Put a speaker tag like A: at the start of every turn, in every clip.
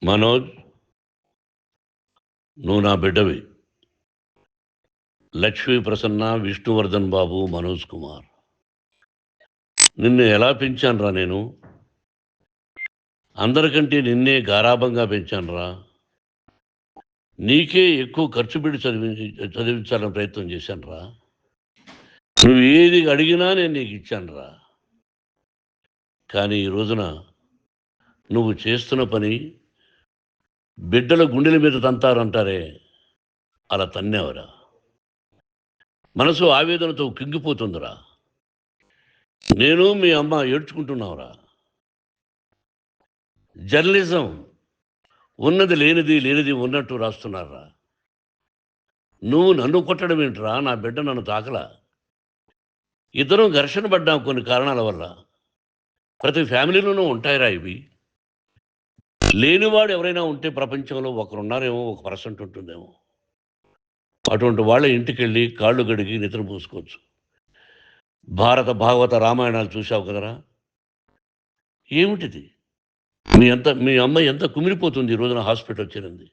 A: మనోజ్, నువ్వు నా బిడ్డవి. లక్ష్మీ ప్రసన్న, విష్ణువర్ధన్ బాబు, మనోజ్ కుమార్. నిన్ను ఎలా పెంచానురా నేను? అందరికంటే నిన్నే గారాబంగా పెంచానురా. నీకే ఎక్కువ ఖర్చు పెట్టి చదివించాలని ప్రయత్నం చేశానురా. నువ్వు ఏది అడిగినా నేను నీకు ఇచ్చానురా. కానీ ఈ రోజున నువ్వు చేస్తున్న పని బిడ్డల గుండెల మీద తంతారంటారే, అలా తన్నేవరా. మనసు ఆవేదనతో కింగిపోతుందిరా. నేను మీ అమ్మ ఏడ్చుకుంటున్నావురా. జర్నలిజం ఉన్నది లేనిది, లేనిది ఉన్నట్టు రాస్తున్నారా. నువ్వు నన్ను కొట్టడం ఏంట్రా? నా బిడ్డ నన్ను తాకలా. ఇద్దరం ఘర్షణ పడ్డాం కొన్ని కారణాల వల్ల. ప్రతి ఫ్యామిలీలోనూ ఉంటాయిరా ఇవి. లేనివాడు ఎవరైనా ఉంటే ప్రపంచంలో ఒకరున్నారేమో, 1% ఉంటుందేమో. అటువంటి వాళ్ళ ఇంటికి వెళ్ళి కాళ్ళు గడిగి నిద్ర పూసుకోవచ్చు. భారత భాగవత రామాయణాలు చూసావు కదరా. ఏమిటిది? మీ అమ్మ ఎంత కుమిలిపోతుంది ఈ రోజున హాస్పిటల్ చేరింది.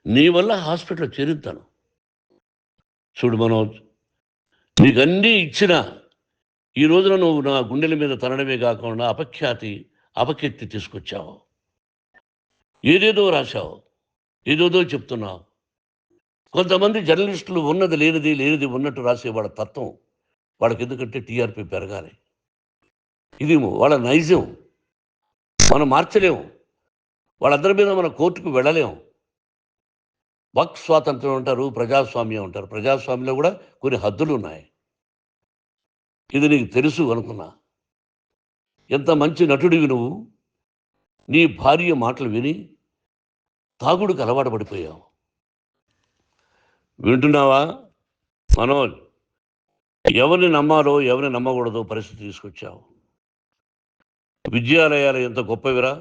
A: నీ వల్ల హాస్పిటల్ చేరుతాను. చూడు మనోజ్, నీకు అన్నీ ఇచ్చిన ఈ రోజున నువ్వు నా గుండెల మీద తనడమే కాకుండా అపకీర్తి తీసుకొచ్చావు. ఏదేదో రాశావు, ఏదేదో చెప్తున్నావు. కొంతమంది జర్నలిస్టులు ఉన్నది లేనిది, లేనిది ఉన్నట్టు రాసే వాళ్ళ తత్వం వాళ్ళకి. ఎందుకంటే టీఆర్పీ పెరగాలి. ఇది వాళ్ళ నైజం. మనం మార్చలేము. వాళ్ళందరి మీద మన కోర్టుకు వెళ్ళలేము. వక్ స్వాతంత్రం అంటారు, ప్రజాస్వామ్యం అంటారు. ప్రజాస్వామ్యంలో కూడా కొన్ని హద్దులు ఉన్నాయి. ఇది నీకు తెలుసు అనుకున్నా. ఎంత మంచి నటుడివి నువ్వు. నీ భార్య మాటలు విని తాగుడుకు అలవాటు పడిపోయావు. వింటున్నావా మనోజ్? ఎవరిని నమ్మాలో ఎవరిని నమ్మకూడదో పరిస్థితి తీసుకొచ్చావు. విద్యాలయాలు ఎంత గొప్పవిరా.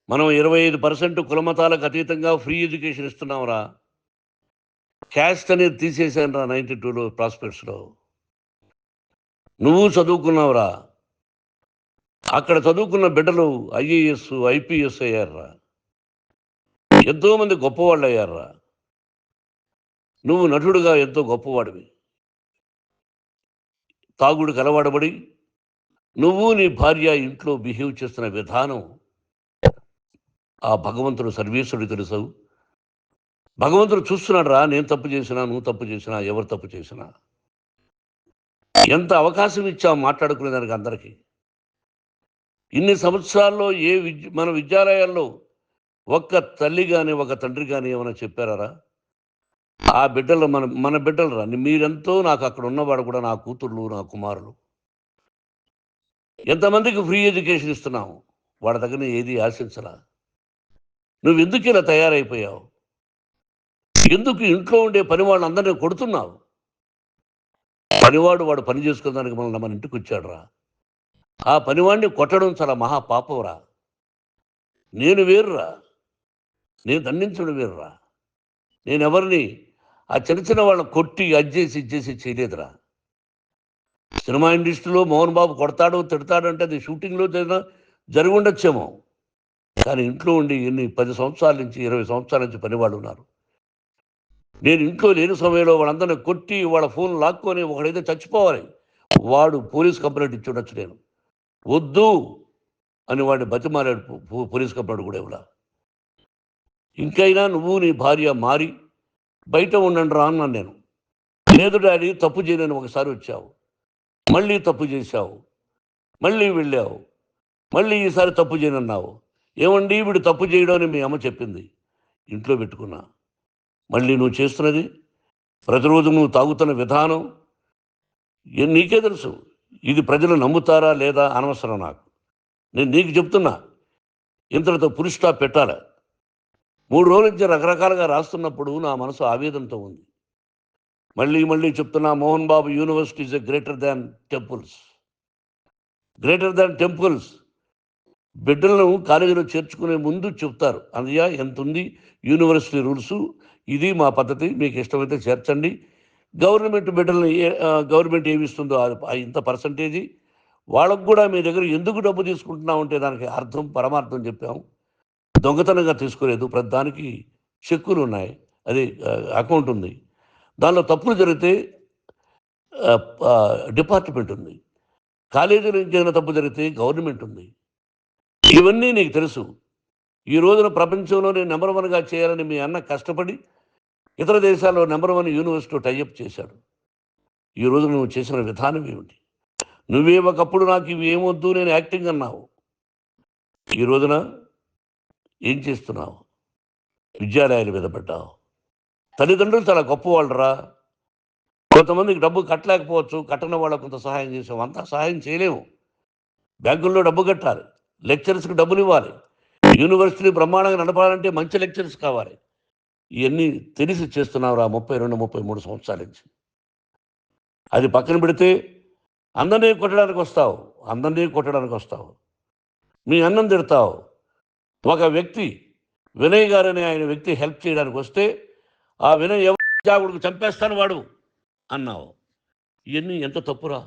A: మనం 25% కులమతాలకు అతీతంగా ఫ్రీ ఎడ్యుకేషన్ ఇస్తున్నాంరా. క్యాస్ట్ అనేది తీసేశానురా 92లో ప్రాస్పెక్ట్స్లో. నువ్వు చదువుకున్నావురా. అక్కడ చదువుకున్న బిడ్డలు ఐఏఎస్, ఐపీఎస్ అయ్యారురా. ఎంతోమంది గొప్పవాళ్ళు అయ్యారురా. నువ్వు నటుడుగా ఎంతో గొప్పవాడివి. తాగుడు కలవాడబడి నువ్వు నీ భార్య ఇంట్లో బిహేవ్ చేస్తున్న విధానం ఆ భగవంతుడు సర్వేశ్వరుడు తెలుసు. భగవంతుడు చూస్తున్నాడు రా. నేను తప్పు చేసినా, నువ్వు తప్పు చేసినా, ఎవరు తప్పు చేసినా. ఎంత అవకాశం ఇచ్చావు మాట్లాడుకునేదానికి అందరికీ. ఇన్ని సంవత్సరాల్లో మన విద్యాలయాల్లో ఒక్క తల్లి కానీ ఒక తండ్రి కానీ ఏమైనా చెప్పారా? ఆ బిడ్డలు మన బిడ్డలు రా. మీరెంతో నాకు అక్కడ ఉన్నవాడు కూడా నా కూతుర్లు, నా కుమారులు. ఎంతమందికి ఫ్రీ ఎడ్యుకేషన్ ఇస్తున్నావు. వాడి దగ్గర ఏది ఆశించరా. నువ్వు ఎందుకు ఇలా తయారైపోయావు? ఎందుకు ఇంట్లో ఉండే పని వాళ్ళందరినీ కొడుతున్నావు? పనివాడు వాడు పని చేసుకోవడానికి మన ఇంటికి వచ్చాడు రా. ఆ పనివాడిని కొట్టడం చాలా మహాపాపంరా. నేను వేరురా. నేను దండించడం వేరురా. నేను ఎవరిని ఆ చిన్న వాళ్ళని కొట్టి ఇచ్చేసి చేయలేదురా. సినిమా ఇండస్ట్రీలో మోహన్ బాబు కొడతాడు, తిడతాడు అంటే అది షూటింగ్లో జరిగి ఉండొచ్చేమో. కానీ ఇంట్లో ఉండి 10 సంవత్సరాల నుంచి 20 సంవత్సరాల నుంచి పనివాళ్ళు ఉన్నారు. నేను ఇంట్లో లేని సమయంలో వాళ్ళందరినీ కొట్టి వాళ్ళ ఫోన్ లాక్కొని ఒకడైతే చచ్చిపోవాలి. వాడు పోలీస్ కంప్లైంట్ ఇచ్చి ఉండొచ్చు. నేను వద్దు అని వాడిని బతిమాలాడు. పోలీస్ కంప్లైంట్ కూడా ఇవ్వలా. ఇంకైనా నువ్వు నీ భార్య మారి బయట ఉండండి రా అన్నాను నేను. లేదు డాడీ, తప్పు చేయలేని ఒకసారి వచ్చావు, మళ్ళీ తప్పు చేశావు, మళ్ళీ వెళ్ళావు, మళ్ళీ ఈసారి తప్పు చేయనన్నావు. ఏమండి వీడు తప్పు చేయడం అని మీ అమ్మ చెప్పింది. ఇంట్లో పెట్టుకున్నా. మళ్ళీ నువ్వు చేస్తున్నది, ప్రతిరోజు నువ్వు తాగుతున్న విధానం నీకే తెలుసు. ఇది ప్రజలు నమ్ముతారా లేదా అనవసరం నాకు. నేను నీకు చెప్తున్నా, ఇంతటితో పులి స్టాప్ పెట్టాలి. 3 రోజుల నుంచి రకరకాలుగా రాస్తున్నప్పుడు నా మనసు ఆవేదనతో ఉంది. మళ్ళీ చెప్తున్నా, Mohan Babu university is greater than temples. Greater than temples. బిడ్డలను కాలేజీలో చేర్చుకునే ముందు చెప్తారు, అన్నయ్య ఎంత ఉంది యూనివర్సిటీ రూల్సు, ఇది మా పద్ధతి, మీకు ఇష్టమైతే చేర్చండి. గవర్నమెంట్ ఏమి ఇస్తుందో ఇంత పర్సంటేజీ వాళ్ళకు కూడా మీ దగ్గర ఎందుకు డబ్బు తీసుకుంటున్నామంటే దానికి అర్థం పరమార్థం చెప్పాము. దొంగతనంగా తీసుకోలేదు. ప్రతిదానికి చెక్కులు ఉన్నాయి. అది అకౌంట్ ఉంది. దానిలో తప్పులు జరిగితే డిపార్ట్మెంట్ ఉంది. కాలేజీలో ఇంకేమైనా తప్పు జరిగితే గవర్నమెంట్ ఉంది. ఇవన్నీ నీకు తెలుసు. ఈ రోజున ప్రపంచంలోనే నెంబర్ 1గా చేయాలని మీ అన్న కష్టపడి ఇతర దేశాల్లో నెంబర్ 1 యూనివర్సిటీ టైఅప్ చేశాడు. ఈ రోజు నువ్వు చేసిన విధానం ఏమిటి? నువ్వే ఒకప్పుడు నాకు ఇవి ఏమొద్దు నేను యాక్టింగ్ అన్నావు. ఈ రోజున ఏం చేస్తున్నావు? విద్యాలయాల మీద పడ్డావు. తల్లిదండ్రులు చాలా గొప్పవాళ్ళరా. కొంతమందికి డబ్బు కట్టలేకపోవచ్చు. కట్టని వాళ్ళకు కొంత సహాయం చేసాం. అంతా సహాయం చేయలేము. బ్యాంకుల్లో డబ్బు కట్టాలి. లెక్చరర్స్కి డబ్బులు ఇవ్వాలి. యూనివర్సిటీ బ్రహ్మాండంగా నడపాలంటే మంచి లెక్చరర్స్ కావాలి. ఇవన్నీ తెలిసి చేస్తున్నావురా 32, 33 సంవత్సరాల నుంచి. అది పక్కన పెడితే అందరినీ కొట్టడానికి వస్తావు. మీ అన్నం తిడతావు. ఒక వ్యక్తి వినయ్ గారనే ఆయన వ్యక్తి హెల్ప్ చేయడానికి వస్తే ఆ వినయ్ జాగుడికి చంపేస్తాను వాడు అన్నావు. ఇవన్నీ ఎంత తప్పురా?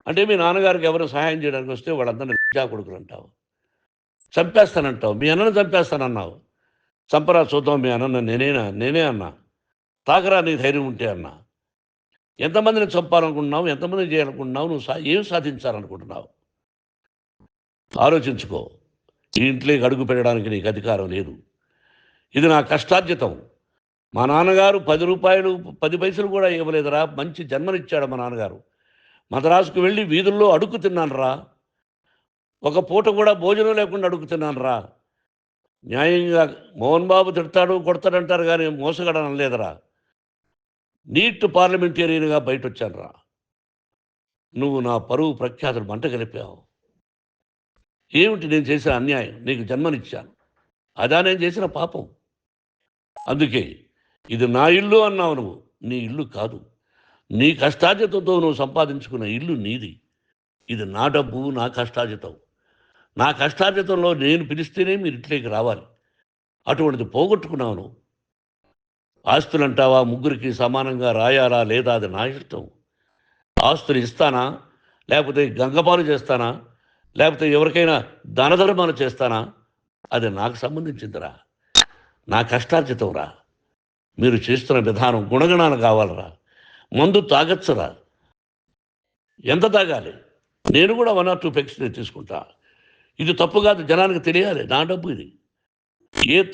A: అంటే మీ నాన్నగారికి ఎవరు సహాయం చేయడానికి వస్తే వాళ్ళందరినీ జాగుడుకులు అంటావు. చంపేస్తానంటావు. మీ అన్నను చంపేస్తానన్నావు. చంపరా చూద్దాం మీ అన్న నేనే అన్నా. తాకరా నీ ధైర్యం ఉంటే అన్నా. ఎంతమందిని చంపాలనుకుంటున్నావు? ఎంతమందిని చేయాలనుకుంటున్నావు? నువ్వు ఏం సాధించాలనుకుంటున్నావు? ఆలోచించుకో. ఈ ఇంట్లోకి అడుగు పెట్టడానికి నీకు అధికారం లేదు. ఇది నా కష్టార్జితం. మా నాన్నగారు 10 రూపాయలు 10 పైసలు కూడా ఇవ్వలేదురా. మంచి జన్మనిచ్చాడు మా నాన్నగారు. మద్రాసుకు వెళ్ళి వీధుల్లో అడుగు తిన్నానురా. ఒక పూట కూడా భోజనం లేకుండా అడుగు తిన్నానురా. న్యాయంగా మోహన్ బాబు తిడతాడు కొడతాడంటారు కానీ మోసగాడు అనలేదురా. నీట్ పార్లమెంటేరియన్గా బయట వచ్చానురా. నువ్వు నా పరువు ప్రఖ్యాతులు మంట కలిపావు. ఏమిటి నేను చేసిన అన్యాయం? నీకు జన్మనిచ్చాను. అదా నేను చేసిన పాపం. అందుకే ఇది నా ఇల్లు అన్నావు. నువ్వు నీ ఇల్లు కాదు. నీ కష్టార్జితంతో నువ్వు సంపాదించుకున్న ఇల్లు నీది. ఇది నా డబ్బు, నా కష్టార్జితం. నా కష్టార్జితంలో నేను పిలిస్తేనే మీరు ఇంట్లోకి రావాలి. అటువంటిది పోగొట్టుకున్నావు నువ్వు. ఆస్తులు అంటావా? ముగ్గురికి సమానంగా రాయాలా లేదా అది నా ఇష్టం. ఆస్తులు ఇస్తానా, లేకపోతే గంగపాలు చేస్తానా, లేకపోతే ఎవరికైనా దానధర్మాలు చేస్తానా, అది నాకు సంబంధించిందిరా. నా కష్టార్జితం రా. మీరు చేస్తున్న విధానం గుణగణాలు కావాలరా. మందు తాగచ్చురా. ఎంత తాగాలి? నేను కూడా 1 or 2 పెగ్స్ తీసుకుంటా. ఇది తప్పు కాదు, జనానికి తెలియాలి. నా డబ్బు ఇది.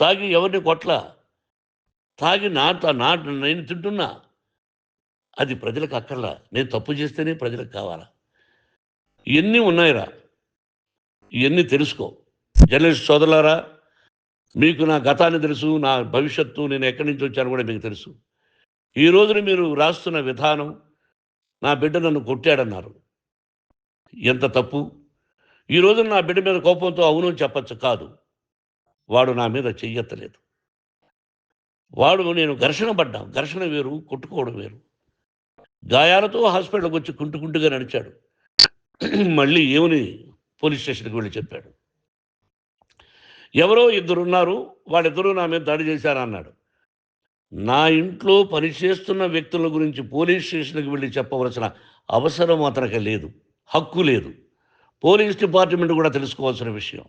A: తాగి ఎవరిని కొట్లా. తాగి నేను తింటున్నా. అది ప్రజలకు అక్కర్లా. నేను తప్పు చేస్తేనే ప్రజలకు కావాలా. ఇవన్నీ ఉన్నాయిరా. ఇవన్నీ తెలుసుకో. జర్నలిస్ట్ సోదరులారా, మీకు నా గతాన్ని తెలుసు, నా భవిష్యత్తు, నేను ఎక్కడి నుంచి వచ్చాను కూడా మీకు తెలుసు. ఈ రోజున మీరు రాస్తున్న విధానం, నా బిడ్డ నన్ను కొట్టాడన్నారు. ఎంత తప్పు. ఈ రోజున నా బిడ్డ మీద కోపంతో అవును చెప్పచ్చు. కాదు, వాడు నా మీద చెయ్యెత్తలేదు. నేను ఘర్షణ పడ్డాం. ఘర్షణ వేరు, కొట్టుకోవడం వేరు. గాయాలతో హాస్పిటల్కి వచ్చి కుంటుకుంటుగా నడిచాడు. మళ్ళీ ఏమని పోలీస్ స్టేషన్కి వెళ్ళి చెప్పాడు. ఎవరో 2 ఉన్నారు, వాళ్ళిద్దరూ నా మీద దాడి చేశారన్నాడు. నా ఇంట్లో పనిచేస్తున్న వ్యక్తుల గురించి పోలీస్ స్టేషన్కి వెళ్ళి చెప్పవలసిన అవసరం అతనికి లేదు, హక్కు లేదు. పోలీస్ డిపార్ట్మెంట్ కూడా తెలుసుకోవాల్సిన విషయం.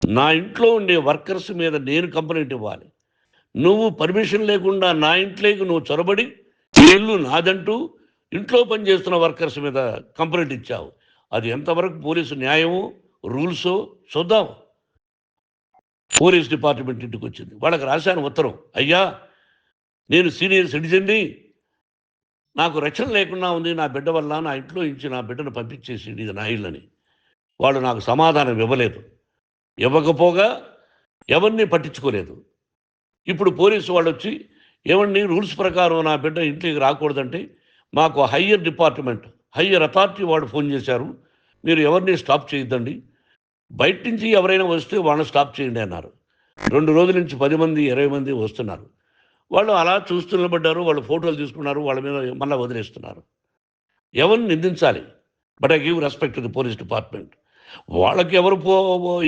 A: నా ఇంట్లో ఉండే వర్కర్స్ మీద నేను కంప్లైంట్ ఇవ్వాలి. నువ్వు పర్మిషన్ లేకుండా నా ఇంట్లోకి నువ్వు చొరబడి ఇల్లు నాదంటూ ఇంట్లో పనిచేస్తున్న వర్కర్స్ మీద కంప్లైంట్ ఇచ్చావు. అది ఎంతవరకు పోలీసు న్యాయమో రూల్సో చూద్దాం. పోలీస్ డిపార్ట్మెంట్ ఇంటికి వచ్చింది. వాళ్ళకి రాశాను ఉత్తరం. అయ్యా, నేను సీనియర్ సిటిజన్ని, నాకు రక్షణ లేకుండా ఉంది. నా బిడ్డ వల్ల నా ఇంట్లో నుంచి నా బిడ్డను పంపించేసి ఇది నా ఇల్లని. వాళ్ళు నాకు సమాధానం ఇవ్వలేదు. ఇవ్వకపోగా ఎవరిని పట్టించుకోలేదు. ఇప్పుడు పోలీసు వాళ్ళు వచ్చి ఏమండి రూల్స్ ప్రకారం నా బిడ్డ ఇంటికి రాకూడదంటే మాకు హయ్యర్ డిపార్ట్మెంట్, హయ్యర్ అథారిటీ వాడు ఫోన్ చేశారు. మీరు ఎవరిని స్టాప్ చేయొద్దండి, బయట నుంచి ఎవరైనా వస్తే వాళ్ళని స్టాప్ చేయండి అన్నారు. 2 రోజుల నుంచి 10 మంది 20 మంది వస్తున్నారు. వాళ్ళు అలా చూస్తూ నిలబడ్డారు. వాళ్ళు ఫోటోలు తీసుకున్నారు. వాళ్ళ మీద మళ్ళీ వదిలేస్తున్నారు. ఎవరిని నిందించాలి? But I give respect to the police department. వాళ్ళకి ఎవరు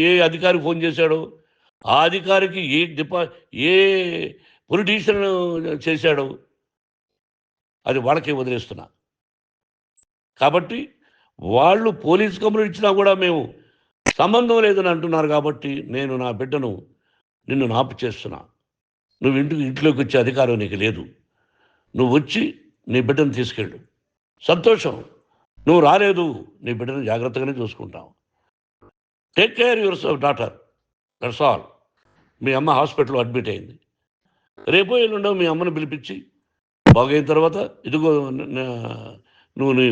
A: ఏ అధికారి ఫోన్ చేశాడో, ఆ అధికారికి ఏ పొలిటీషియన్ చేశాడో అది వాళ్ళకే వదిలేస్తున్నా. కాబట్టి వాళ్ళు పోలీస్ కంప్లైంట్ ఇచ్చినా కూడా మేము సంబంధం లేదని అంటున్నారు కాబట్టి నేను నా బిడ్డను నిన్ను నాపు చేస్తున్నా. నువ్వు ఇంట్లోకి వచ్చే అధికారం నీకు లేదు. నువ్వు వచ్చి నీ బిడ్డను తీసుకెళ్ళు. సంతోషం. నువ్వు రాలేదు, నీ బిడ్డను జాగ్రత్తగానే చూసుకుంటావు. Take care your daughter, that's all. మీ అమ్మ హాస్పిటల్లో అడ్మిట్ అయింది. రేపో ఎల్లుండో మీ అమ్మను పిలిపించి బాగైన తర్వాత ఇదిగో నువ్వు నీ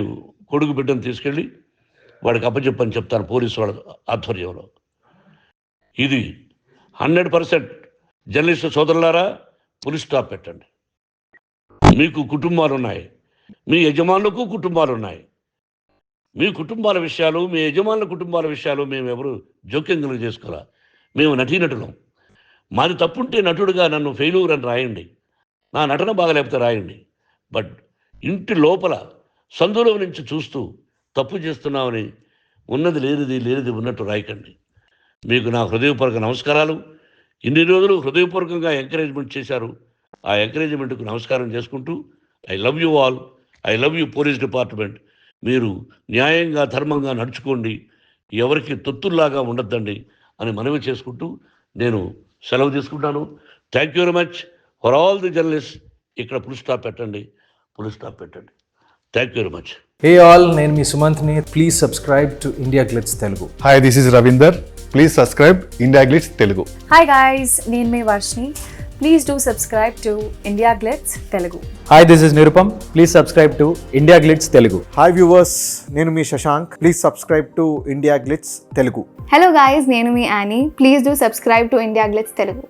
A: కొడుకు బిడ్డను తీసుకెళ్ళి వాడికి అప్పచెప్పని చెప్తాను పోలీసు వాళ్ళ ఆధ్వర్యంలో. ఇది 100% జర్నలిస్టు సోదరులారా, పులి స్టాప్ పెట్టండి. మీకు కుటుంబాలు ఉన్నాయి, మీ యజమానులకు కుటుంబాలు ఉన్నాయి. మీ కుటుంబాల విషయాలు, మీ యజమానుల కుటుంబాల విషయాలు మేము ఎవరు జోక్యం కలుగు చేసుకోవాలా. మేము నటీనటులం. మాది తప్పుంటే నటుడుగా నన్ను ఫెయిల్యూర్ అని రాయండి, నా నటన బాగలేకపోతే రాయండి. బట్ ఇంటి లోపల సందులో నుంచి చూస్తూ తప్పు చేస్తున్నామని ఉన్నది లేనిది ఉన్నట్టు రాయకండి. మీకు నా హృదయపూర్వక నమస్కారాలు. ఇన్ని రోజులు హృదయపూర్వకంగా ఎంకరేజ్మెంట్ చేశారు. ఆ ఎంకరేజ్మెంట్కు నమస్కారం చేసుకుంటూ I love you all. I love you police department. మీరు న్యాయంగా ధర్మంగా నడుచుకోండి, ఎవరికి తొత్తుల్లాగా ఉండద్దండి అని మనవి చేసుకుంటూ నేను సెలవు తీసుకుంటాను. Thank you very much for all the journalist. ఇక్కడ పులి స్టాప్ పెట్టండి. Thank you very much.
B: Hey all, నేను మీ సుమంత్ని. Please subscribe to India Glitz Telugu.
C: Hi, this is Ravinder. Please subscribe India Glitz Telugu.
D: Hi guys, నేను మీ Varshini. Please do subscribe to India Glitz Telugu.
B: Hi, this is Nirupam. Please subscribe to India Glitz Telugu.
E: Hi viewers, నేను మీ Shashank. Please subscribe to India Glitz Telugu.
D: Hello guys, నేను మీ Annie. Please do subscribe to India Glitz Telugu.